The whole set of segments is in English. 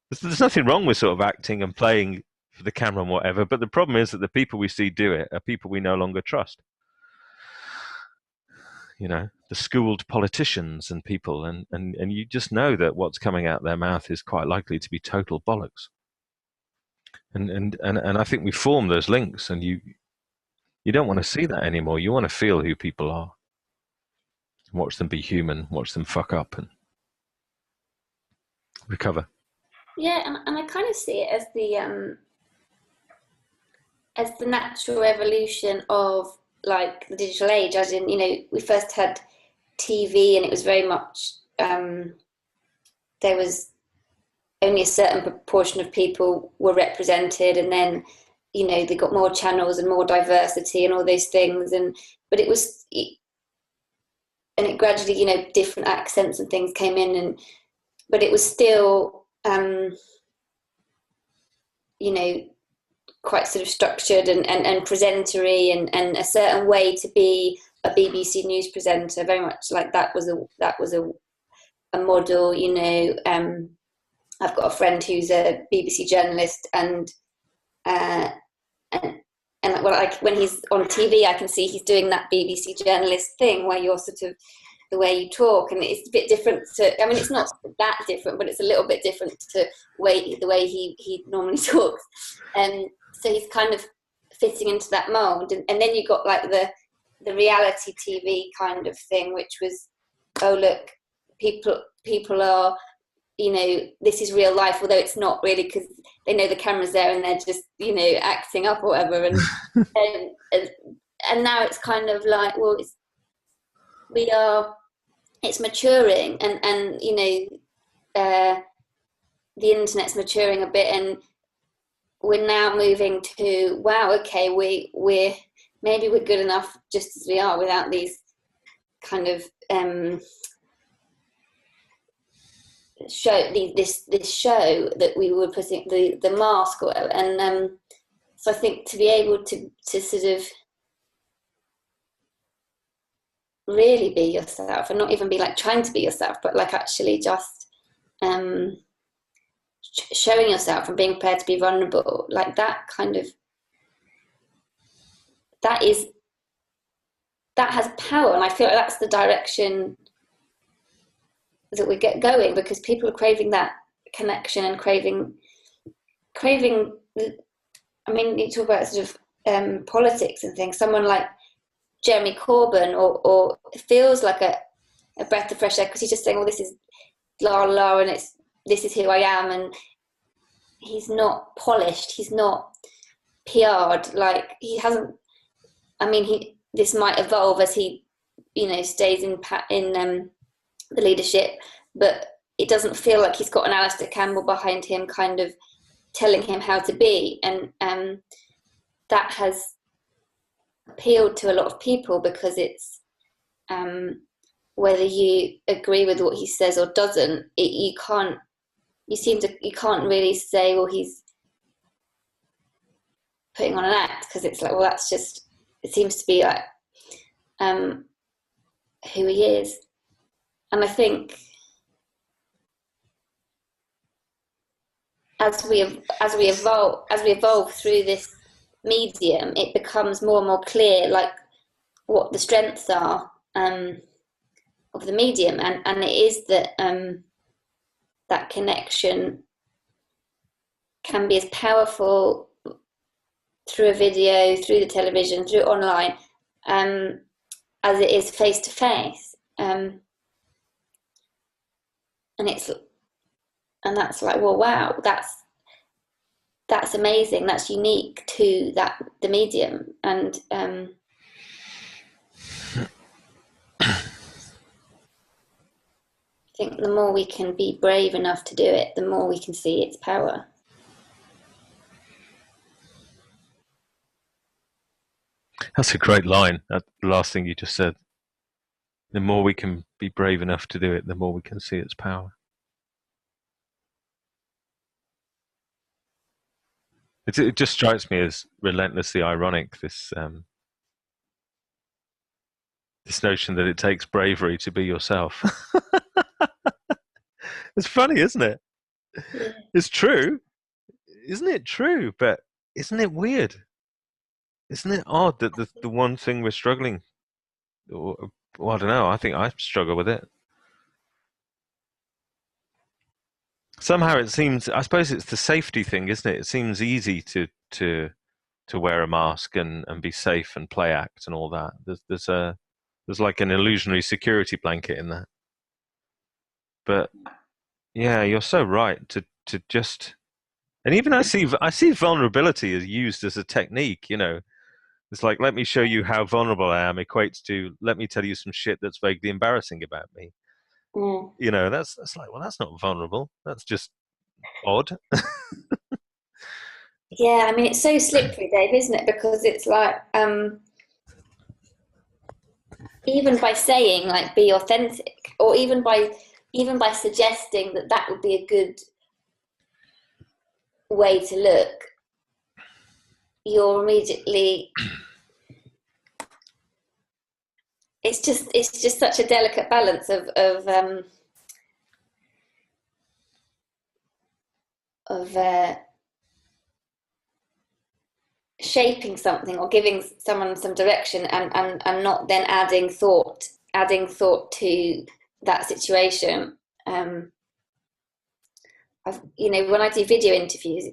There's nothing wrong with sort of acting and playing for the camera and whatever, but the problem is that the people we see do it are people we no longer trust. You know, the schooled politicians and people, and you just know that what's coming out their mouth is quite likely to be total bollocks. And I think we form those links, and you don't want to see that anymore. You want to feel who people are, watch them be human, watch them fuck up and recover. Yeah, and I kind of see it as the natural evolution of like the digital age, as in, you know, we first had TV and it was very much there was only a certain proportion of people were represented, and then, you know, they got more channels and more diversity and all those things, and it gradually, you know, different accents and things came in, but it was still you know, quite sort of structured and presentery and a certain way to be a BBC News presenter, very much like that was a model, you know. I've got a friend who's a BBC journalist, and when he's on TV, I can see he's doing that BBC journalist thing where you're sort of the way you talk, and it's a bit different to, I mean, it's not that different, but it's a little bit different to the way he normally talks. So he's kind of fitting into that mold. And then you got like the reality TV kind of thing, which was, oh, look, people are, you know, this is real life, although it's not really, because they know the camera's there and they're just, you know, acting up or whatever. And now it's kind of like, well, it's maturing, and you know, the internet's maturing a bit, and we're now moving to, wow, okay, we're good enough just as we are, without these kind of this show that we were putting, the mask or whatever. And so I think to be able to sort of really be yourself, and not even be like trying to be yourself, but like actually just showing yourself and being prepared to be vulnerable, like that kind of, that has power. And I feel like that's the direction that we get going, because people are craving that connection and craving I mean, you talk about sort of politics and things. Someone like Jeremy Corbyn or feels like a breath of fresh air, because he's just saying, well, this is la la, and this is who I am, and he's not polished, he's not PR'd, like he hasn't, I mean, this might evolve as he, you know, stays in the leadership, but it doesn't feel like he's got an Alistair Campbell behind him kind of telling him how to be. And that has appealed to a lot of people, because it's whether you agree with what he says or doesn't, you can't really say, well, he's putting on an act, because it's like, well, that's just, it seems to be like who he is. And I think as we evolve through this medium, it becomes more and more clear, like, what the strengths are of the medium, and it is that that connection can be as powerful through a video, through the television, through online, as it is face to face. And that's like, well, wow, that's amazing. That's unique to the medium. And I think the more we can be brave enough to do it, the more we can see its power. That's a great line, that last thing you just said. The more we can be brave enough to do it, the more we can see its power. It just strikes me as relentlessly ironic, this notion that it takes bravery to be yourself. It's funny, isn't it? Yeah. It's true, isn't it true? But isn't it weird? Isn't it odd that the one thing we're struggling, or, well, I don't know, I think I struggle with it. Somehow it seems, I suppose it's the safety thing, isn't it? It seems easy to wear a mask and be safe and play act and all that. There's like an illusionary security blanket in that. But yeah, you're so right to just, and even I see vulnerability as used as a technique, you know. It's like, let me show you how vulnerable I am equates to, let me tell you some shit that's vaguely embarrassing about me. Mm. You know, that's like, well, that's not vulnerable. That's just odd. Yeah, I mean, it's so slippery, Dave, isn't it? Because it's like, even by saying like be authentic, or even by suggesting that that would be a good way to look, you're immediately, it's just such a delicate balance of shaping something or giving someone some direction, and not then adding thought to that situation. When I do video interviews,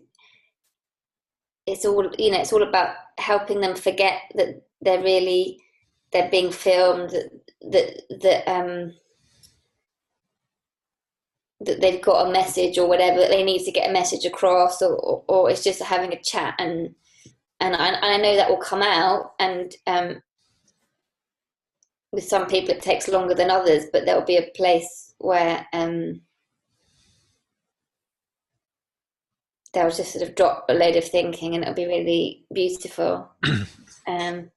it's all about helping them forget that they're being filmed, that they've got a message or whatever, that they need to get a message across, or it's just having a chat, and I know that will come out, and with some people it takes longer than others, but there'll be a place where they'll just sort of drop a load of thinking, and it'll be really beautiful. um,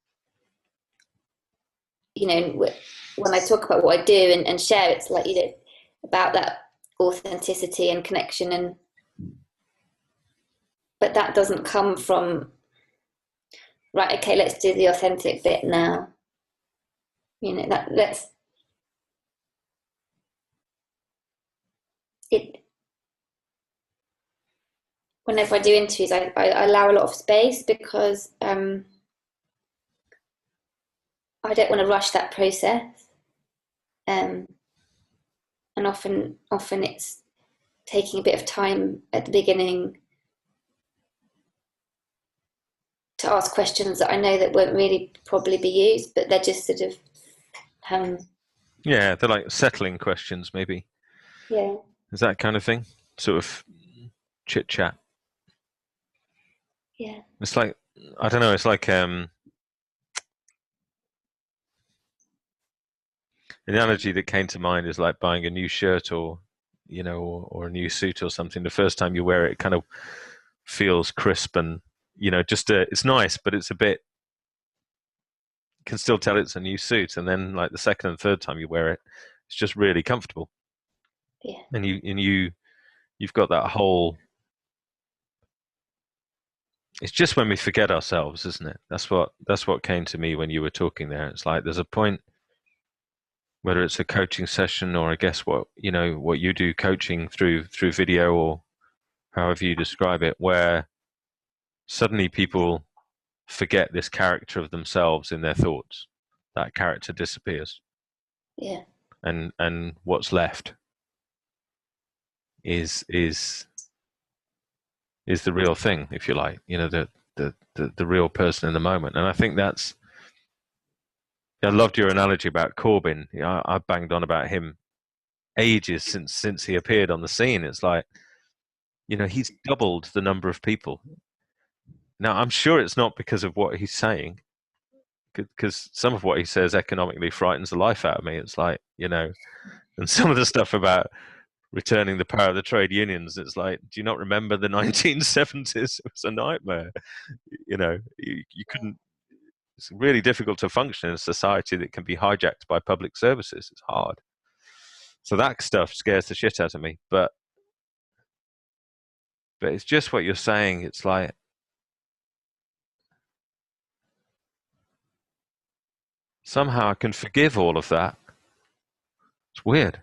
when I talk about what I do and share, it's like, about that authenticity and connection, but that doesn't come from, right, okay, let's do the authentic bit now. That let's it Whenever I do interviews, I allow a lot of space, because I don't want to rush that process, um, and often it's taking a bit of time at the beginning to ask questions that I know that won't really probably be used, but they're just sort of, Yeah, they're like settling questions, maybe. yeah, Is that kind of thing? Sort of chit chat. yeah, It's like, I don't know, it's like an analogy that came to mind is like buying a new shirt, or or a new suit or something. The first time you wear it, it kind of feels crisp, and just it's nice, but it's a bit, can still tell it's a new suit. And then like the second and third time you wear it, it's just really comfortable. yeah, And you've got that whole, it's just when we forget ourselves, isn't it? That's what came to me when you were talking there. It's like there's a point, whether it's a coaching session, or I guess what you do, coaching through video, or however you describe it, where suddenly people forget this character of themselves in their thoughts. That character disappears, yeah, and what's left is the real thing, if you like. The real person in the moment. And I think I loved your analogy about Corbyn. I banged on about him ages since he appeared on the scene. It's like, he's doubled the number of people. Now, I'm sure it's not because of what he's saying, because some of what he says economically frightens the life out of me. It's like, and some of the stuff about returning the power of the trade unions, it's like, do you not remember the 1970s? It was a nightmare. You couldn't, it's really difficult to function in a society that can be hijacked by public services. It's hard. So that stuff scares the shit out of me. But it's just what you're saying. It's like, somehow I can forgive all of that. It's weird.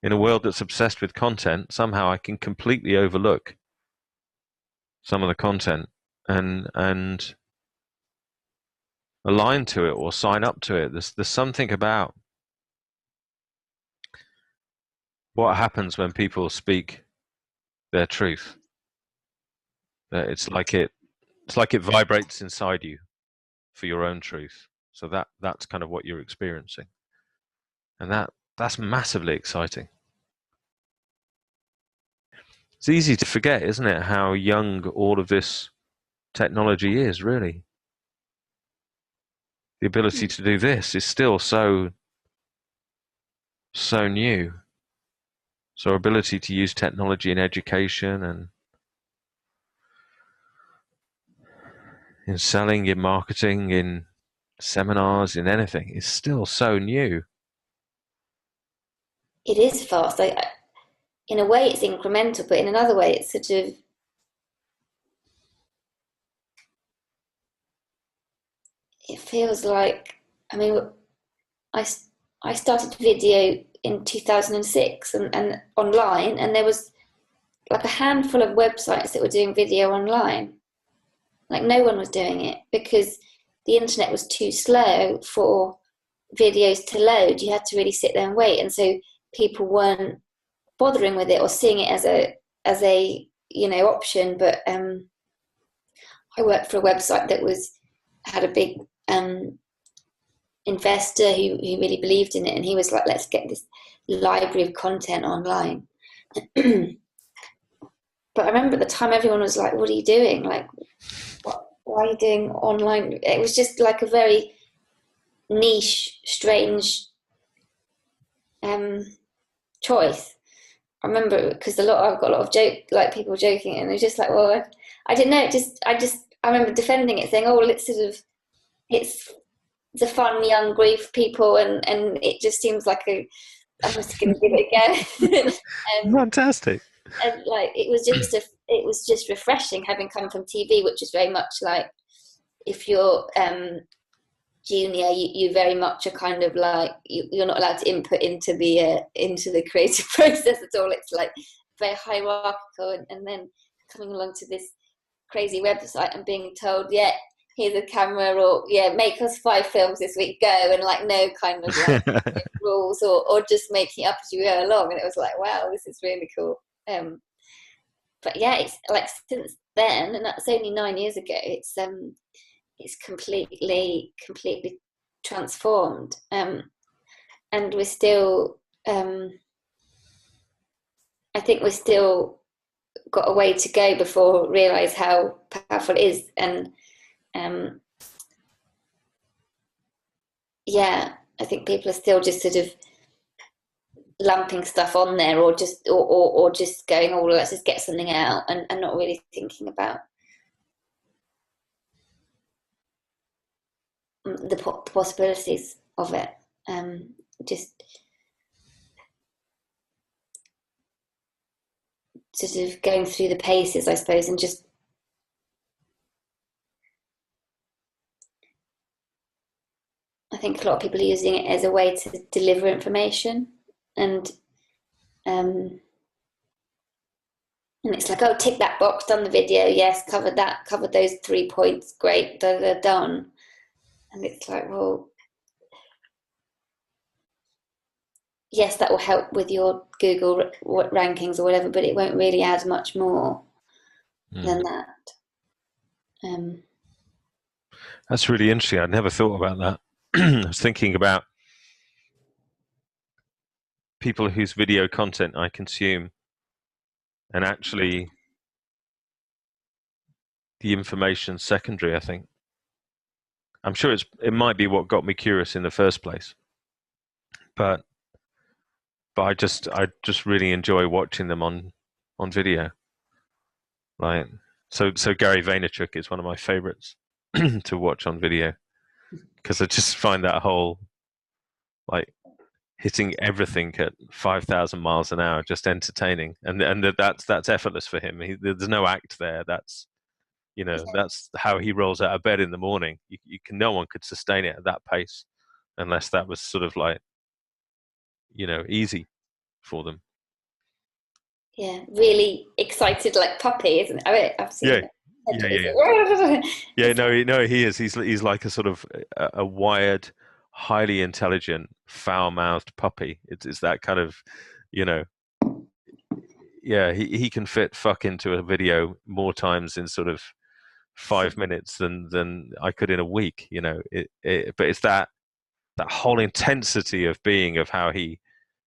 in a world that's obsessed with content, somehow I can completely overlook some of the content and align to it or sign up to it. There's something about what happens when people speak their truth. It's like it vibrates inside you for your own truth. So that's kind of what you're experiencing, and that's massively exciting. It's easy to forget, isn't it, how young all of this technology is, really. The ability to do this is still so new. So our ability to use technology in education and in selling, in marketing, in seminars, in anything is still so new. It is fast. In a way, it's incremental, but in another way, it's sort of, it feels like, I mean, I, I started video in 2006 and online, and there was like a handful of websites that were doing video online. Like no one was doing it because the internet was too slow for videos to load. You had to really sit there and wait, and so people weren't bothering with it or seeing it as a option. But I worked for a website that had a big investor who really believed in it, and he was like, let's get this library of content online. But I remember at the time everyone was like, what are you doing? Like, why are you doing online? It was just like a very niche, strange choice. I remember because I've got a lot of people joking, and they're just like, well, I didn't know. I remember defending it, saying, oh, well, it's a fun young group of people, and it just seems like I'm just going to give it a go. Fantastic. And like it was just refreshing, having come from TV, which is very much like if you're junior, you very much are kind of like you're not allowed to input into the creative process at all. It's like very hierarchical, and then coming along to this crazy website and being told, yeah, here's a camera, or yeah, make us 5 films this week, go, and like no kind of like rules or just making it up as you go along. And it was like, wow, this is really cool. But yeah, it's like since then, and that's only 9 years ago, it's completely transformed, and we're still I think we're still got a way to go before we realize how powerful it is. And yeah, I think people are still just sort of lumping stuff on there, or just going, oh, let's just get something out, and not really thinking about the possibilities of it. Just sort of going through the paces, I suppose, and just I think a lot of people are using it as a way to deliver information, and it's like, oh, tick that box, done the video, yes, covered those 3 points, great, they're done. And it's like, well, yes, that will help with your Google rankings or whatever, but it won't really add much more than that. That's really interesting. I'd never thought about that. I was thinking about people whose video content I consume, and actually the information secondary, I think. I'm sure it might be what got me curious in the first place. But I just really enjoy watching them on video. Like so Gary Vaynerchuk is one of my favorites to watch on video, because I just find that whole like hitting everything at 5,000 miles an hour just entertaining, and that's effortless for him. There's no act there. That's that's how he rolls out of bed in the morning. No one could sustain it at that pace unless that was sort of like easy. for them. Yeah, really excited, like puppy, isn't it? I've seen Yeah, it. yeah. No, he is. He's like a sort of a wired, highly intelligent, foul-mouthed puppy. It's that kind of, you know, yeah. He can fit fuck into a video more times in sort of 5 minutes than I could in a week. You know, but it's that whole intensity of being, of how he,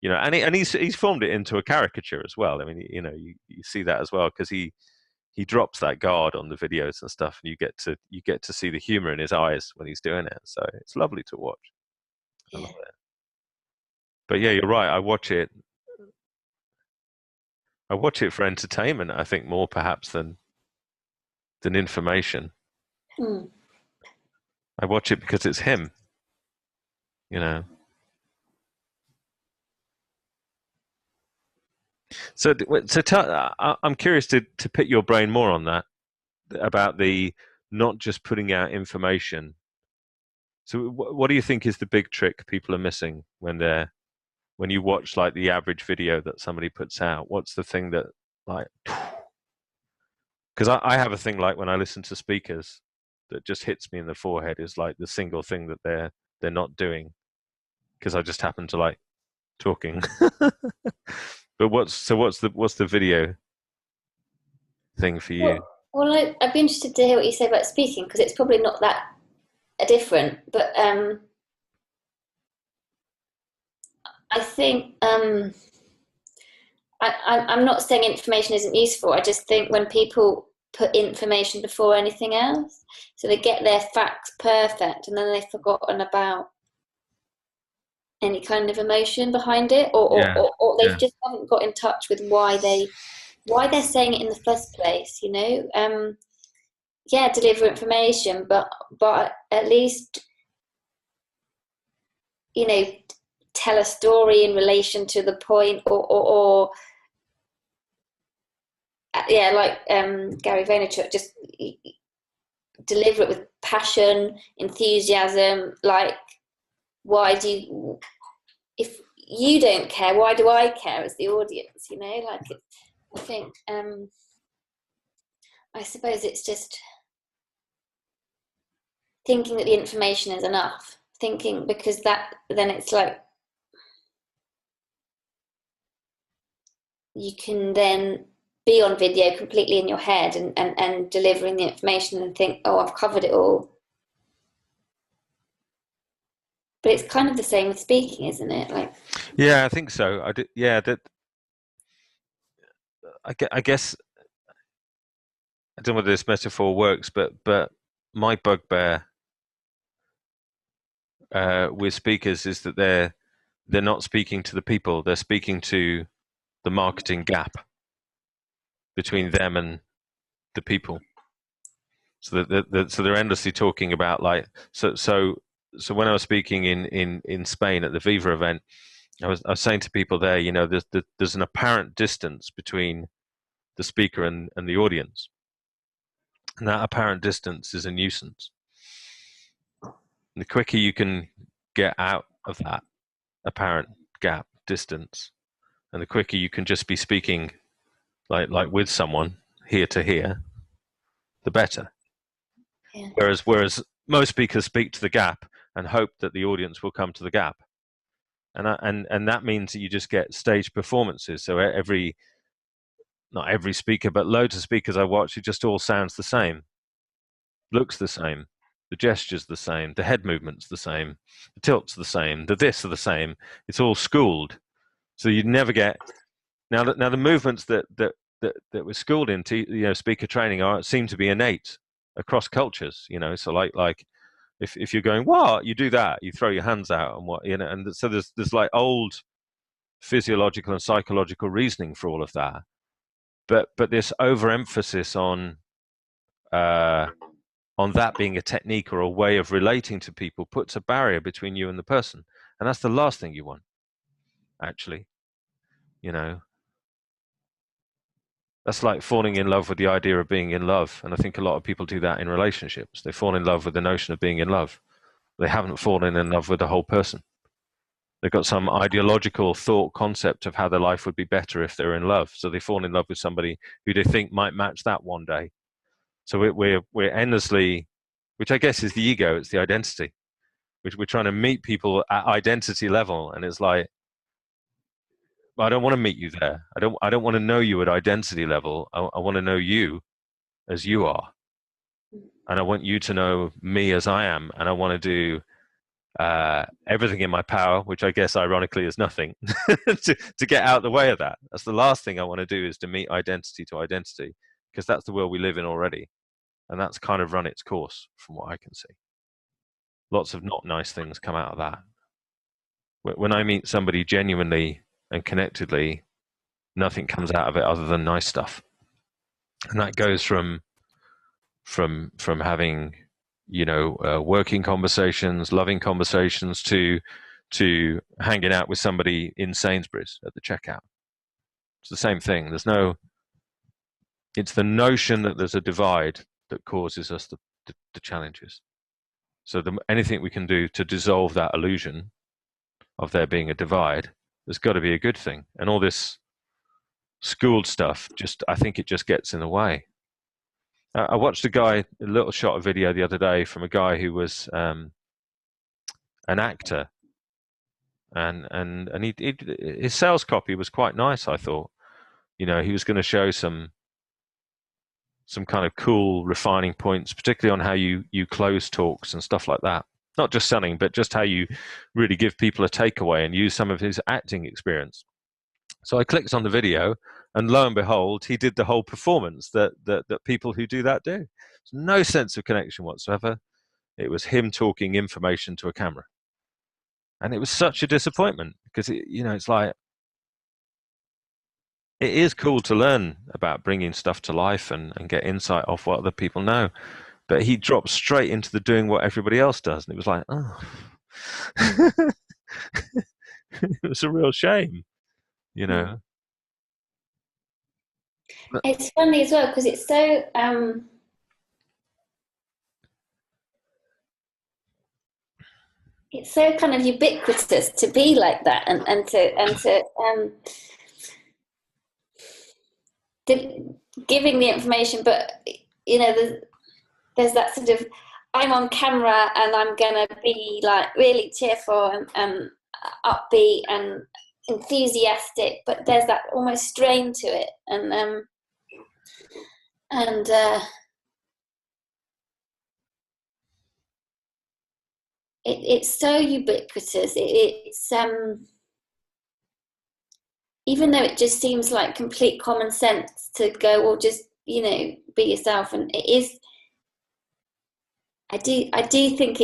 you know, and he's formed it into a caricature as well. I mean, you know, you see that as well, because he drops that guard on the videos and stuff, and you get to see the humor in his eyes when he's doing it. So it's lovely to watch. I Yeah. love it. But yeah, you're right. I watch it for entertainment, I think, more perhaps than information. Hmm. I watch it because it's him, you know. So I'm curious to pick your brain more on that, about the not just putting out information. So what do you think is the big trick people are missing when you watch like the average video that somebody puts out? What's the thing that, like, because I have a thing, like when I listen to speakers, that just hits me in the forehead, is like the single thing that they're not doing, because I just happen to like talking. But what's the video thing for you? Well, I'd be interested to hear what you say about speaking, because it's probably not that different. But I think I'm not saying information isn't useful. I just think when people put information before anything else, so they get their facts perfect, and then they've forgotten about any kind of emotion behind it, Yeah, or they yeah, just haven't got in touch with why they're saying it in the first place. You know, yeah, deliver information, but at least, you know, tell a story in relation to the point, or yeah, like Gary Vaynerchuk, just deliver it with passion, enthusiasm. Like, why do you, if you don't care, why do I care as the audience? You know, like, I think I suppose it's just thinking that the information is enough. Thinking, because that, then it's like you can then be on video completely in your head, and delivering the information, and think, oh, I've covered it all. But it's kind of the same with speaking, isn't it? Like, yeah, I think so. Yeah, that I guess I don't know whether this metaphor works, but my bugbear with speakers is that they're not speaking to the people; they're speaking to the marketing gap between them and the people. So so they're endlessly talking about, like, so when I was speaking in Spain at the Viva event, I was saying to people there, you know, there's an apparent distance between the speaker and the audience, and that apparent distance is a nuisance. And the quicker you can get out of that apparent gap distance, and the quicker you can just be speaking like with someone here to here, the better. yeah, Whereas most speakers speak to the gap and hope that the audience will come to the gap, and that means that you just get staged performances. So not every speaker, but loads of speakers I watch, it just all sounds the same, looks the same, the gesture's the same, the head movement's the same, the tilt's the same, the this are the same. It's all schooled, so you never get now the movements that we're schooled into, you know, speaker training seem to be innate across cultures. You know, so like if you're going, what, you do that, you throw your hands out, and what, you know, and so there's like old physiological and psychological reasoning for all of that, but this overemphasis uh, on that being a technique or a way of relating to people puts a barrier between you and the person, and that's the last thing you want, actually. You know, that's like falling in love with the idea of being in love, and I think a lot of people do that in relationships. They fall in love with the notion of being in love. They haven't fallen in love with the whole person. They've got some ideological thought concept of how their life would be better if they're in love. So they fall in love with somebody who they think might match that one day. So we're endlessly, which I guess is the ego, it's the identity. We're trying to meet people at identity level, and it's like, well, I don't want to meet you there. I don't want to know you at identity level. I want to know you as you are, and I want you to know me as I am, and I want to do everything in my power, which I guess ironically is nothing, to get out of the way of that. That's the last thing I want to do, is to meet identity to identity, because that's the world we live in already, and that's kind of run its course from what I can see. Lots of not nice things come out of that. When I meet somebody genuinely and connectedly, nothing comes out of it other than nice stuff, and that goes from having, working conversations, loving conversations, to hanging out with somebody in Sainsbury's at the checkout. It's the same thing. It's the notion that there's a divide that causes us the challenges. So anything we can do to dissolve that illusion of there being a divide, there's got to be a good thing. And all this schooled stuff, I think it just gets in the way. I watched a little shot of video the other day from a guy who was an actor, and his sales copy was quite nice, I thought. He was going to show some kind of cool refining points, particularly on how you close talks and stuff like that. Not just selling, but just how you really give people a takeaway, and use some of his acting experience. So I clicked on the video, and lo and behold, he did the whole performance that people who do that do. There's no sense of connection whatsoever. It was him talking information to a camera. And it was such a disappointment, because it's like, it is cool to learn about bringing stuff to life and get insight off what other people know. But he dropped straight into the doing what everybody else does. And it was like, oh, it was a real shame, It's funny as well, because it's so kind of ubiquitous to be like that, and to giving the information, but there's that sort of, I'm on camera and I'm gonna be like really cheerful and upbeat and enthusiastic, but there's that almost strain to it, and it's so ubiquitous. It's even though it just seems like complete common sense to go, well, just be yourself, and it is. I do think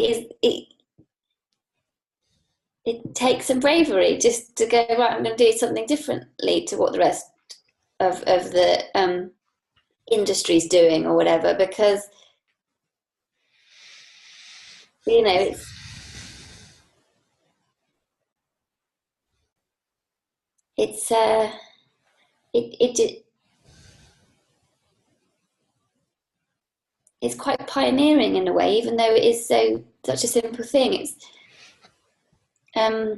it takes some bravery just to go, right, I'm going to do something differently to what the rest of the industry's doing or whatever, because it's quite pioneering in a way, even though it is such a simple thing. It's I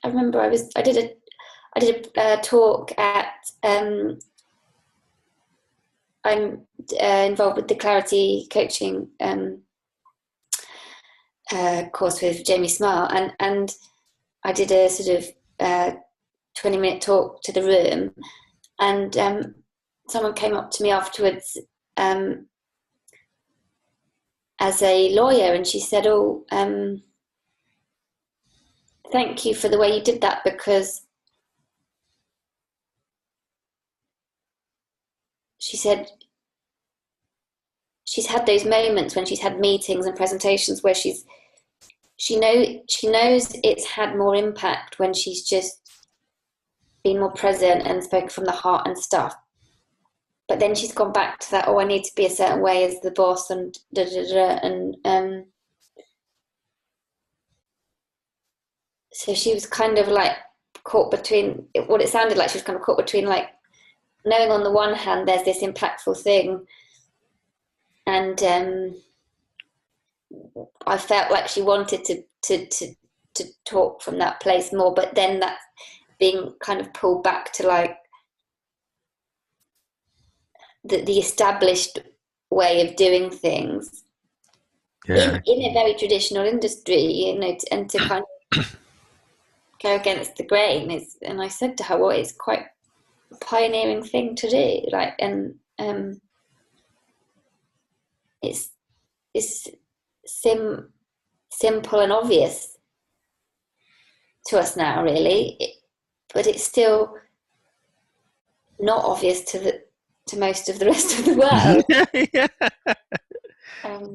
remember I did a talk at I'm involved with the Clarity coaching course with Jamie Smart, and I did a sort of 20-minute talk to the room, and someone came up to me afterwards as a lawyer, and she said, oh, thank you for the way you did that, because she said she's had those moments when she's had meetings and presentations where she knows it's had more impact when she's just been more present and spoken from the heart and stuff. But then she's gone back to that, oh, I need to be a certain way as the boss, and and so she was kind of like caught between, what it sounded like she was kind of caught between, like, knowing on the one hand there's this impactful thing, and I felt like she wanted to to talk from that place more, but then that being kind of pulled back to like the established way of doing things in a very traditional industry, you know, and to kind of go against the grain is. And I said to her, well, it's quite a pioneering thing to do, like, and it's simple and obvious to us now, really, but it's still not obvious to most of the rest of the world.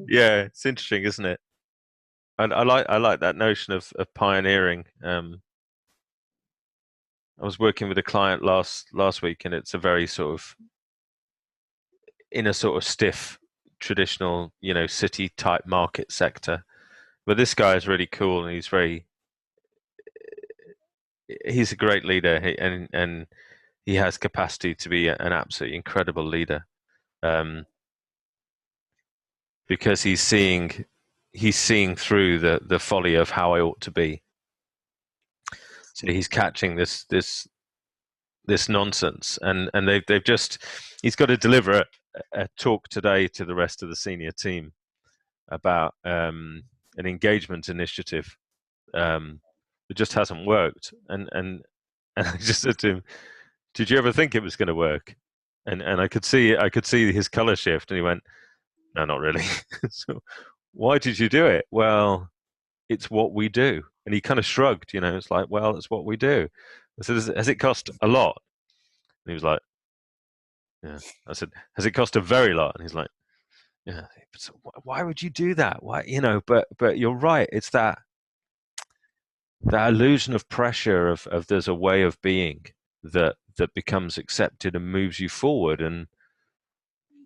Yeah, it's interesting, isn't it? And I like that notion of pioneering. I was working with a client last week, and it's a very sort of in a sort of stiff, traditional, you know, city type market sector. But this guy is really cool, and he's a great leader, and he has capacity to be an absolutely incredible leader, because he's seeing through the folly of how I ought to be. So he's catching this nonsense, and they've just, he's got to deliver a talk today to the rest of the senior team about an engagement initiative that just hasn't worked, and I just said to him, did you ever think it was going to work? And I could see his color shift, and he went, no, not really. So why did you do it? Well, it's what we do. And he kind of shrugged, you know, it's like, well, it's what we do. I said, has it cost a lot? And he was like, yeah. I said, has it cost a very lot? And he's like, yeah. So why would you do that? Why, you know, but you're right. It's that illusion of pressure of there's a way of being that becomes accepted and moves you forward. And,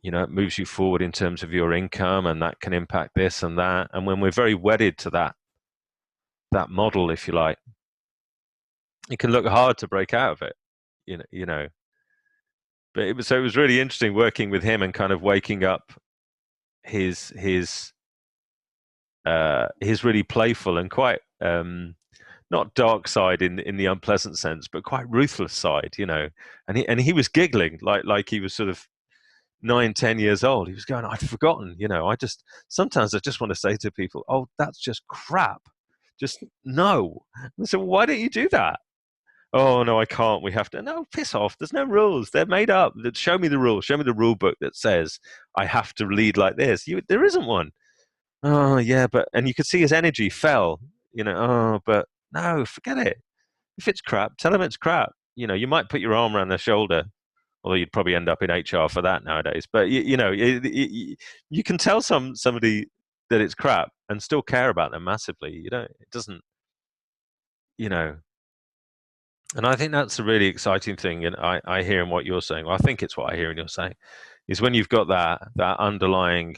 you know, it moves you forward in terms of your income, and that can impact this and that. And when we're very wedded to that model, if you like, it can look hard to break out of it, you know. But it was really interesting working with him and kind of waking up his really playful and quite not dark side in the unpleasant sense, but quite ruthless side, you know. And he was giggling like he was sort of 9-10 years old. He was going, I'd forgotten, you know. Sometimes I just want to say to people, oh, that's just crap. Just no. And so why don't you do that? Oh no, I can't. We have to. No, piss off. There's no rules. They're made up. Show me the rules. Show me the rule book that says I have to lead like this. There isn't one. Oh yeah, but, and you could see his energy fell. You know. Oh, but no, forget it. If it's crap, tell him it's crap. You know, you might put your arm around their shoulder, although you'd probably end up in HR for that nowadays. But you know, you can tell somebody that it's crap and still care about them massively. You know, it doesn't. You know. And I think that's a really exciting thing, and I hear in what you're saying. Well, I think it's what I hear in you're saying, is when you've got that underlying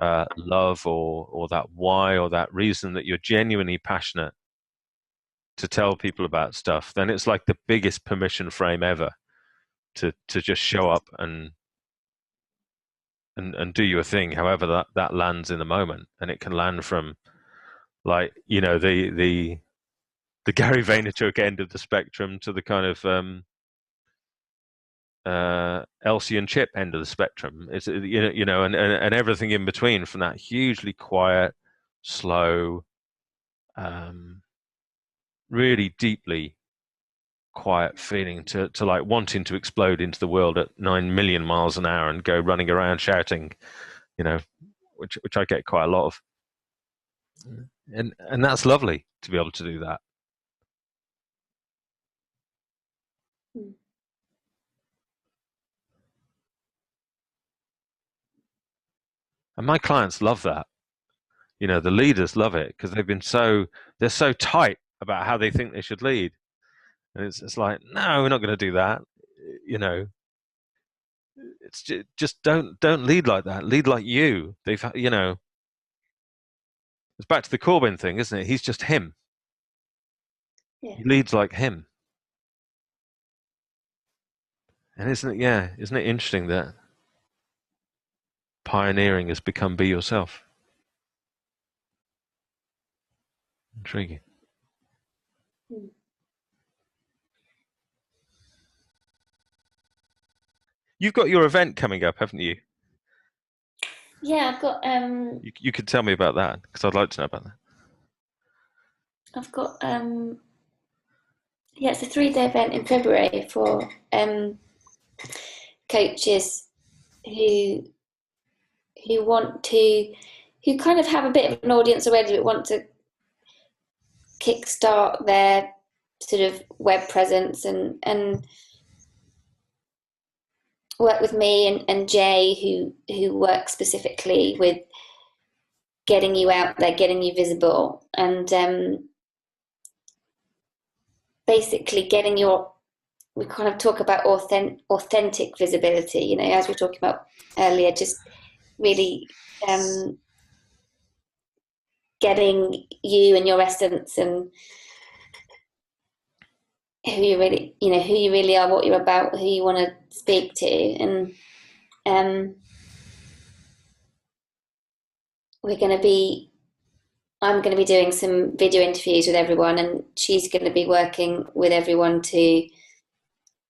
love or that why or that reason that you're genuinely passionate to tell people about stuff, then it's like the biggest permission frame ever to just show up and do your thing, however that lands in the moment. And it can land from, like, you know, the Gary Vaynerchuk end of the spectrum to the kind of Elsie and Chip end of the spectrum. It's, you know, and everything in between, from that hugely quiet, slow, really deeply quiet feeling to like wanting to explode into the world at 9 million miles an hour and go running around shouting, you know, which I get quite a lot of. And that's lovely to be able to do that. And my clients love that. You know, the leaders love it because they're so tight about how they think they should lead. And it's like, no, we're not going to do that. You know, it's just don't lead like that. Lead like you. You know, it's back to the Corbyn thing, isn't it? He's just him. Yeah. He leads like him. And isn't it interesting that pioneering has become be yourself? Intriguing. You've got your event coming up, haven't you? Yeah, I've got You could tell me about that, because I'd like to know about that. I've got yeah, it's a 3-day event in February for coaches who want to, who kind of have a bit of an audience already but want to kickstart their sort of web presence and work with me and Jay who works specifically with getting you out there, getting you visible, and basically getting your, we kind of talk about authentic visibility, you know, as we were talking about earlier, just really getting you and your essence and who you really, you know, who you really are, what you're about, who you want to speak to. And I'm going to be doing some video interviews with everyone, and she's going to be working with everyone to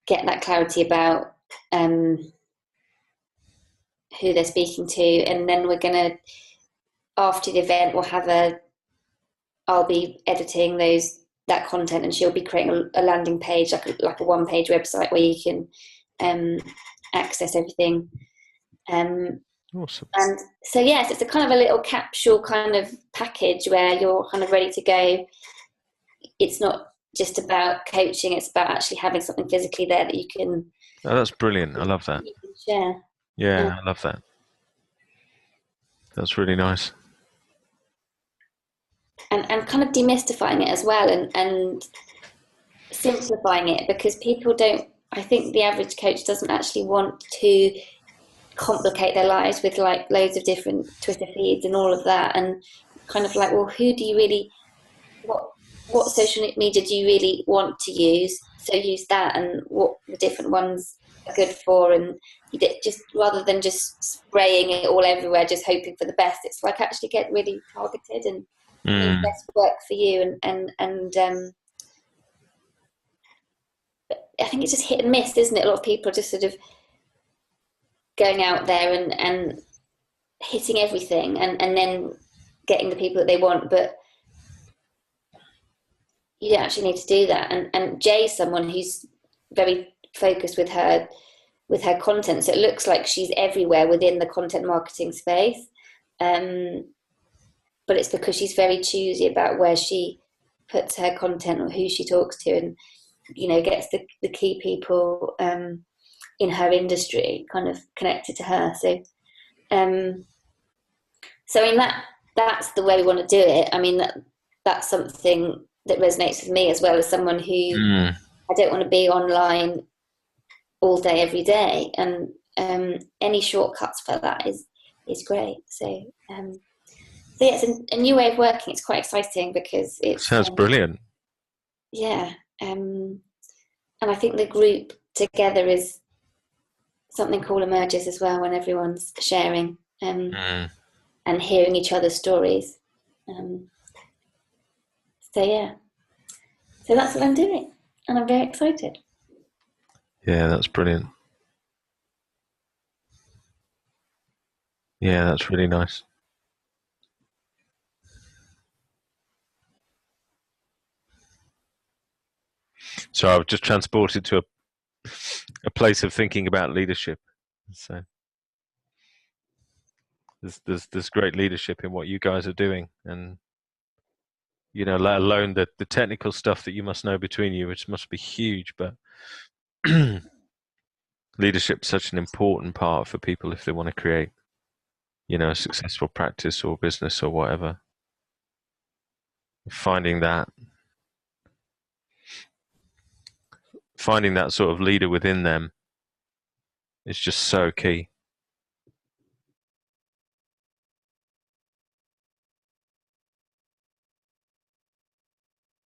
get that clarity about who they're speaking to. And then we're going to, after the event, I'll be editing that content, and she'll be creating a landing page, like a one-page website where you can access everything. Awesome. And so yes, it's a kind of a little capsule kind of package where you're kind of ready to go. It's not just about coaching; it's about actually having something physically there that you can. Oh, that's brilliant. I love that. You can share. Yeah, I love that. That's really nice. And kind of demystifying it as well, and simplifying it, because people don't, I think the average coach doesn't actually want to complicate their lives with like loads of different Twitter feeds and all of that, and kind of like, well, who do you really, what social media do you really want to use? So use that, and what the different ones are good for, and just rather than just spraying it all everywhere, just hoping for the best. It's like actually get really targeted and best work for you, and I think it's just hit and miss, isn't it? A lot of people are just sort of going out there and hitting everything, and then getting the people that they want, but you don't actually need to do that. And Jay's someone who's very focused with her content, so it looks like she's everywhere within the content marketing space, but it's because she's very choosy about where she puts her content or who she talks to, and you know, gets the key people in her industry kind of connected to her. So so I mean, that's the way we want to do it. I mean, that's something that resonates with me as well, as someone who I don't want to be online all day every day, and any shortcuts for that is great. So so yeah, it's a new way of working. It's quite exciting because it sounds brilliant. Yeah, and I think the group together is something cool emerges as well when everyone's sharing and hearing each other's stories. So yeah, so that's what I'm doing, and I'm very excited. Yeah, that's brilliant. Yeah, that's really nice. So I was just transported to a place of thinking about leadership. So there's great leadership in what you guys are doing, and you know, let alone the technical stuff that you must know between you, which must be huge. But leadership's such an important part for people if they want to create, you know, a successful practice or business or whatever. Finding that sort of leader within them is just so key.